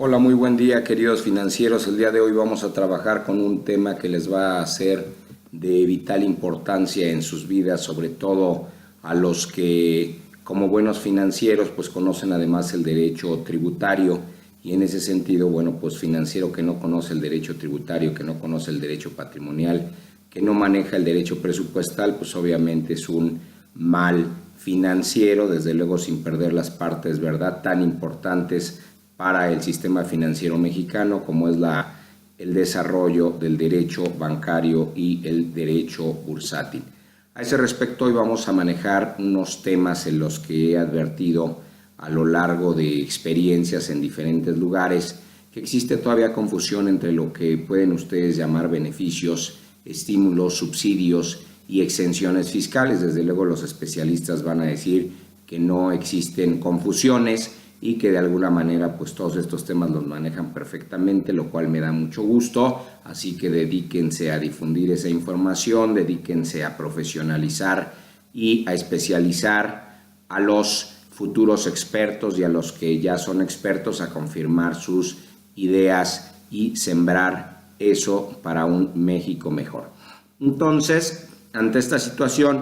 Hola, muy buen día, queridos financieros. El día de hoy vamos a trabajar con un tema que les va a ser de vital importancia en sus vidas, sobre todo a los que como buenos financieros pues conocen además el derecho tributario, y en ese sentido, bueno, pues financiero que no conoce el derecho tributario, que no conoce el derecho patrimonial, que no maneja el derecho presupuestal, pues obviamente es un mal financiero, desde luego sin perder las partes, ¿verdad?, tan importantes para el sistema financiero mexicano, como es el desarrollo del derecho bancario y el derecho bursátil. A ese respecto, hoy vamos a manejar unos temas en los que he advertido a lo largo de experiencias en diferentes lugares que existe todavía confusión entre lo que pueden ustedes llamar beneficios, estímulos, subsidios y exenciones fiscales. Desde luego los especialistas van a decir que no existen confusiones y que de alguna manera pues todos estos temas los manejan perfectamente, lo cual me da mucho gusto. Así que dedíquense a difundir esa información, dedíquense a profesionalizar y a especializar a los futuros expertos y a los que ya son expertos a confirmar sus ideas y sembrar eso para un México mejor. Entonces, ante esta situación,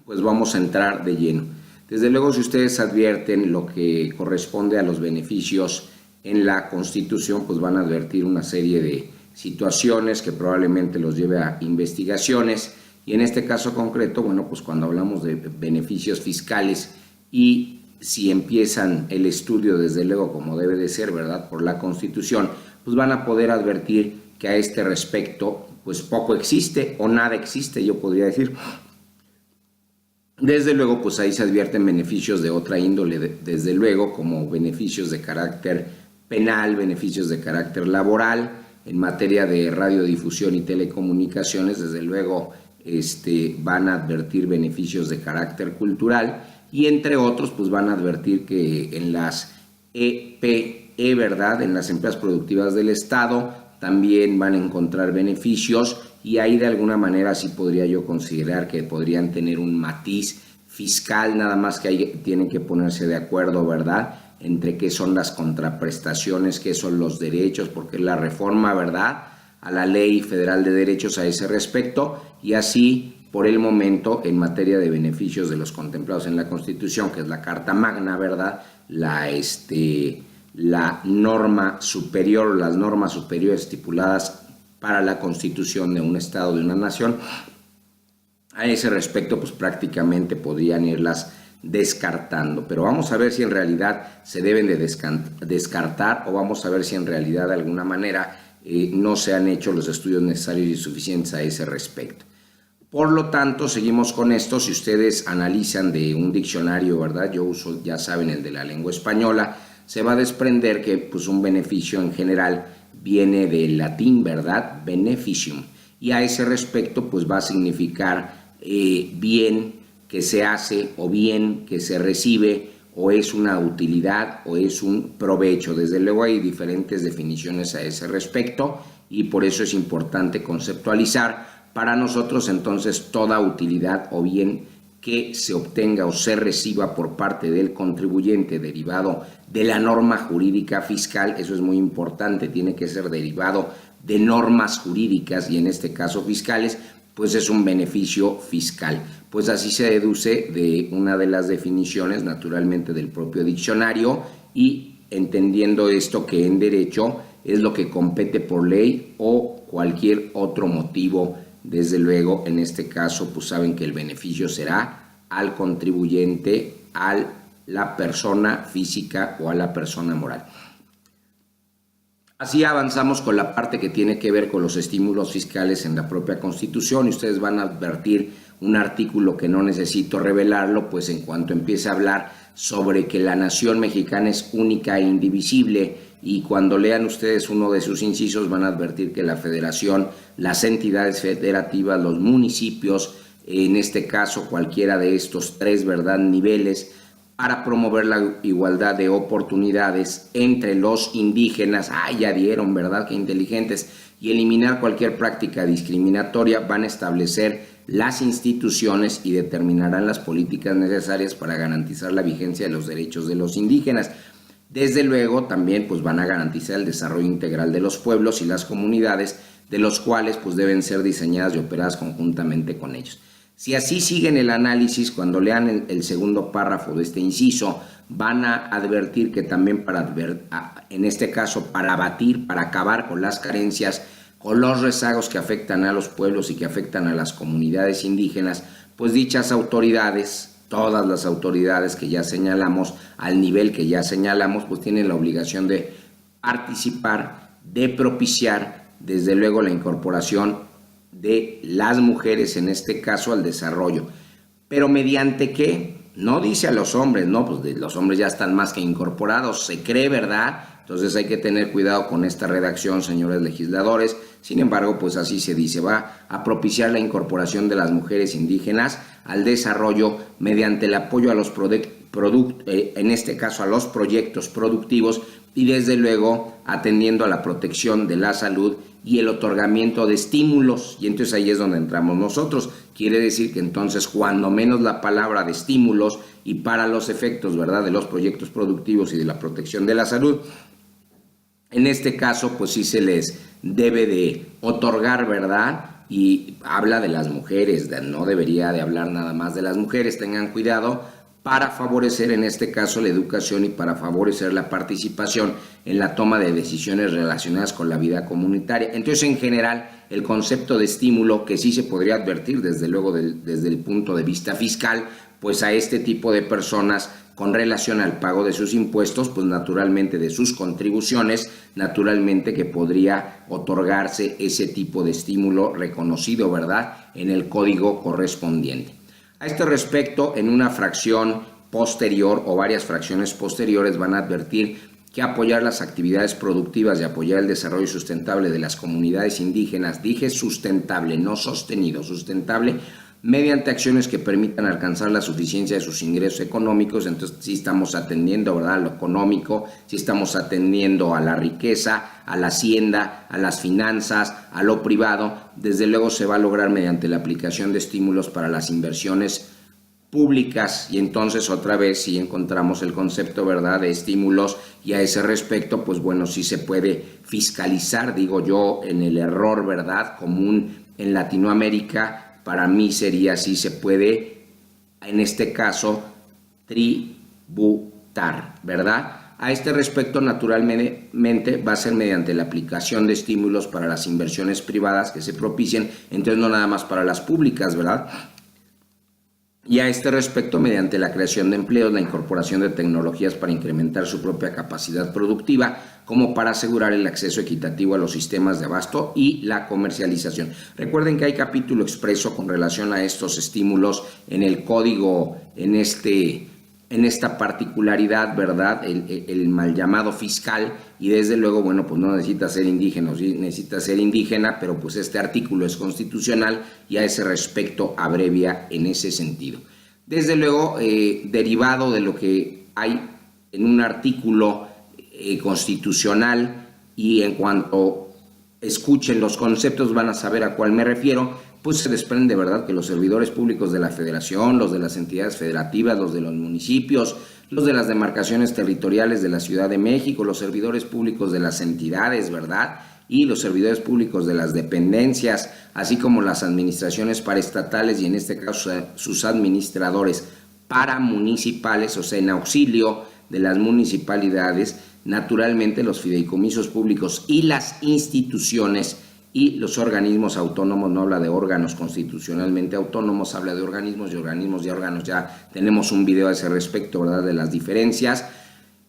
pues vamos a entrar de lleno. Desde luego, si ustedes advierten lo que corresponde a los beneficios en la Constitución, pues van a advertir una serie de situaciones que probablemente los lleve a investigaciones. Y en este caso concreto, bueno, pues cuando hablamos de beneficios fiscales y si empiezan el estudio, desde luego, como debe de ser, ¿verdad?, por la Constitución, pues van a poder advertir que a este respecto, pues poco existe o nada existe, yo podría decir. Desde luego, pues ahí se advierten beneficios de otra índole, desde luego, como beneficios de carácter penal, beneficios de carácter laboral, en materia de radiodifusión y telecomunicaciones, desde luego van a advertir beneficios de carácter cultural, y entre otros, pues van a advertir que en las EPE, ¿verdad?, en las empresas productivas del Estado, también van a encontrar beneficios. Y ahí de alguna manera sí podría yo considerar que podrían tener un matiz fiscal, nada más que ahí tienen que ponerse de acuerdo, ¿verdad?, entre qué son las contraprestaciones, qué son los derechos, porque es la reforma, ¿verdad?, a la Ley Federal de Derechos a ese respecto. Y así, por el momento, en materia de beneficios de los contemplados en la Constitución, que es la Carta Magna, ¿verdad?, la norma superior, las normas superiores estipuladas para la constitución de un estado, de una nación, a ese respecto pues prácticamente podrían irlas descartando, pero vamos a ver si en realidad se deben de descartar, o vamos a ver si en realidad de alguna manera no se han hecho los estudios necesarios y suficientes a ese respecto. Por lo tanto, seguimos con esto. Si ustedes analizan de un diccionario, ¿verdad?, yo uso, ya saben, el de la lengua española, se va a desprender que pues un beneficio en general viene del latín, ¿verdad?, beneficium, y a ese respecto pues va a significar bien que se hace, o bien que se recibe, o es una utilidad, o es un provecho. Desde luego hay diferentes definiciones a ese respecto, y por eso es importante conceptualizar para nosotros entonces toda utilidad o bien que se obtenga o se reciba por parte del contribuyente derivado de la norma jurídica fiscal. Eso es muy importante, tiene que ser derivado de normas jurídicas y en este caso fiscales, pues es un beneficio fiscal. Pues así se deduce de una de las definiciones, naturalmente del propio diccionario, y entendiendo esto que en derecho es lo que compete por ley o cualquier otro motivo. Desde luego, en este caso, pues saben que el beneficio será al contribuyente, a la persona física o a la persona moral. Así avanzamos con la parte que tiene que ver con los estímulos fiscales en la propia Constitución, y ustedes van a advertir un artículo que no necesito revelarlo, pues en cuanto empiece a hablar sobre que la nación mexicana es única e indivisible, y cuando lean ustedes uno de sus incisos van a advertir que la federación, las entidades federativas, los municipios, en este caso cualquiera de estos tres, ¿verdad?, niveles, para promover la igualdad de oportunidades entre los indígenas, ya dieron, ¿verdad?, qué inteligentes, y eliminar cualquier práctica discriminatoria, van a establecer las instituciones y determinarán las políticas necesarias para garantizar la vigencia de los derechos de los indígenas. Desde luego también pues van a garantizar el desarrollo integral de los pueblos y las comunidades, de los cuales pues deben ser diseñadas y operadas conjuntamente con ellos. Si así siguen el análisis, cuando lean el segundo párrafo de este inciso, van a advertir que también en este caso para abatir, para acabar con las carencias, con los rezagos que afectan a los pueblos y que afectan a las comunidades indígenas, pues dichas autoridades, todas las autoridades que ya señalamos, al nivel que ya señalamos, pues tienen la obligación de participar, de propiciar, desde luego, la incorporación de las mujeres, en este caso, al desarrollo. Pero ¿mediante qué? No dice a los hombres, no, pues los hombres ya están más que incorporados, se cree, ¿verdad? Entonces hay que tener cuidado con esta redacción, señores legisladores. Sin embargo, pues así se dice, va a propiciar la incorporación de las mujeres indígenas al desarrollo mediante el apoyo a los en este caso a los proyectos productivos y desde luego atendiendo a la protección de la salud y el otorgamiento de estímulos. Y entonces ahí es donde entramos nosotros. Quiere decir que entonces cuando menos la palabra de estímulos y para los efectos, ¿verdad?, de los proyectos productivos y de la protección de la salud, en este caso pues sí se les debe de otorgar, ¿verdad? Y habla de las mujeres, no debería de hablar nada más de las mujeres, tengan cuidado, para favorecer en este caso la educación y para favorecer la participación en la toma de decisiones relacionadas con la vida comunitaria. Entonces, en general, el concepto de estímulo, que sí se podría advertir desde luego desde el punto de vista fiscal, pues a este tipo de personas con relación al pago de sus impuestos, pues naturalmente de sus contribuciones, naturalmente que podría otorgarse ese tipo de estímulo reconocido, ¿verdad?, en el código correspondiente. A este respecto, en una fracción posterior o varias fracciones posteriores van a advertir que apoyar las actividades productivas y apoyar el desarrollo sustentable de las comunidades indígenas, dije sustentable, no sostenido, sustentable, mediante acciones que permitan alcanzar la suficiencia de sus ingresos económicos. Entonces sí estamos atendiendo, ¿verdad?, a lo económico, sí estamos atendiendo a la riqueza, a la hacienda, a las finanzas, a lo privado. Desde luego se va a lograr mediante la aplicación de estímulos para las inversiones públicas, y entonces otra vez sí encontramos el concepto, ¿verdad?, de estímulos, y a ese respecto pues bueno, sí se puede fiscalizar, digo yo, en el error, ¿verdad?, común en Latinoamérica. Para mí sería así, se puede, en este caso, tributar, ¿verdad? A este respecto, naturalmente, va a ser mediante la aplicación de estímulos para las inversiones privadas que se propicien, entonces no nada más para las públicas, ¿verdad? Y a este respecto, mediante la creación de empleos, la incorporación de tecnologías para incrementar su propia capacidad productiva, como para asegurar el acceso equitativo a los sistemas de abasto y la comercialización. Recuerden que hay capítulo expreso con relación a estos estímulos en el código, en esta particularidad, ¿verdad?, el mal llamado fiscal, y desde luego, bueno, pues no necesita ser indígena, necesita ser indígena, pero pues este artículo es constitucional y a ese respecto abrevia en ese sentido. Desde luego, derivado de lo que hay en un artículo constitucional, y en cuanto escuchen los conceptos van a saber a cuál me refiero, pues se desprende, ¿verdad?, que los servidores públicos de la Federación, los de las entidades federativas, los de los municipios, los de las demarcaciones territoriales de la Ciudad de México, los servidores públicos de las entidades, ¿verdad?, y los servidores públicos de las dependencias, así como las administraciones paraestatales y en este caso sus administradores paramunicipales, o sea, en auxilio de las municipalidades, naturalmente los fideicomisos públicos y las instituciones y los organismos autónomos. No habla de órganos constitucionalmente autónomos, habla de organismos y órganos. Ya tenemos un video a ese respecto, ¿verdad?, de las diferencias.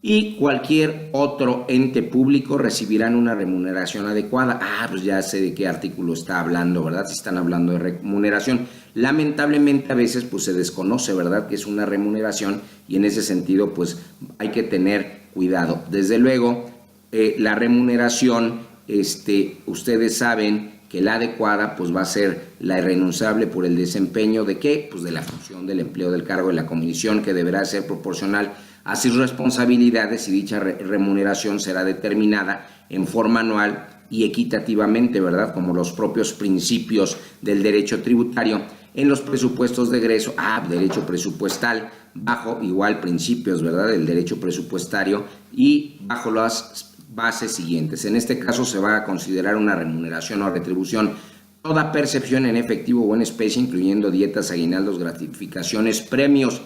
Y cualquier otro ente público recibirán una remuneración adecuada. Pues ya sé de qué artículo está hablando, ¿verdad? Si están hablando de remuneración. Lamentablemente a veces pues se desconoce, ¿verdad?, que es una remuneración, y en ese sentido pues hay que tener cuidado. Desde luego, la remuneración, ustedes saben que la adecuada pues va a ser la irrenunciable por el desempeño de ¿qué? Pues de la función, del empleo, del cargo, de la comisión, que deberá ser proporcional a sus responsabilidades, y dicha remuneración será determinada en forma anual y equitativamente, ¿verdad?, como los propios principios del derecho tributario. en los presupuestos de egreso, derecho presupuestal, bajo igual principios, ¿verdad?, del derecho presupuestario y bajo las bases siguientes. En este caso se va a considerar una remuneración o retribución toda percepción en efectivo o en especie, incluyendo dietas, aguinaldos, gratificaciones, premios,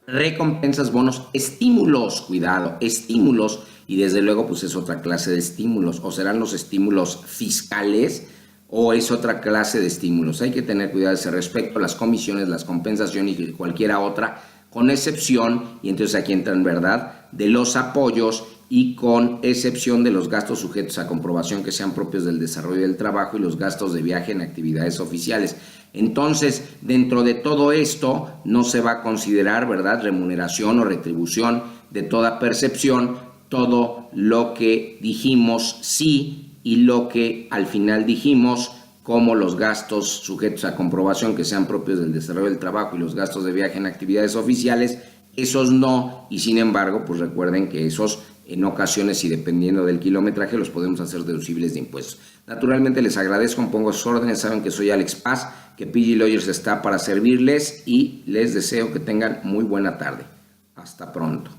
recompensas, bonos, estímulos, cuidado, estímulos, y desde luego pues es otra clase de estímulos, o serán los estímulos fiscales o es otra clase de estímulos. Hay que tener cuidado a ese respecto, las comisiones, las compensaciones y cualquiera otra, con excepción, y entonces aquí entra en verdad, de los apoyos y con excepción de los gastos sujetos a comprobación que sean propios del desarrollo del trabajo y los gastos de viaje en actividades oficiales. Entonces, dentro de todo esto no se va a considerar, ¿verdad?, remuneración o retribución de toda percepción, todo lo que dijimos sí y lo que al final dijimos como los gastos sujetos a comprobación que sean propios del desarrollo del trabajo y los gastos de viaje en actividades oficiales, esos no, y sin embargo, pues recuerden que esos en ocasiones y dependiendo del kilometraje los podemos hacer deducibles de impuestos. Naturalmente les agradezco, pongo sus órdenes, saben que soy Alex Paz, que PG Lawyers está para servirles y les deseo que tengan muy buena tarde. Hasta pronto.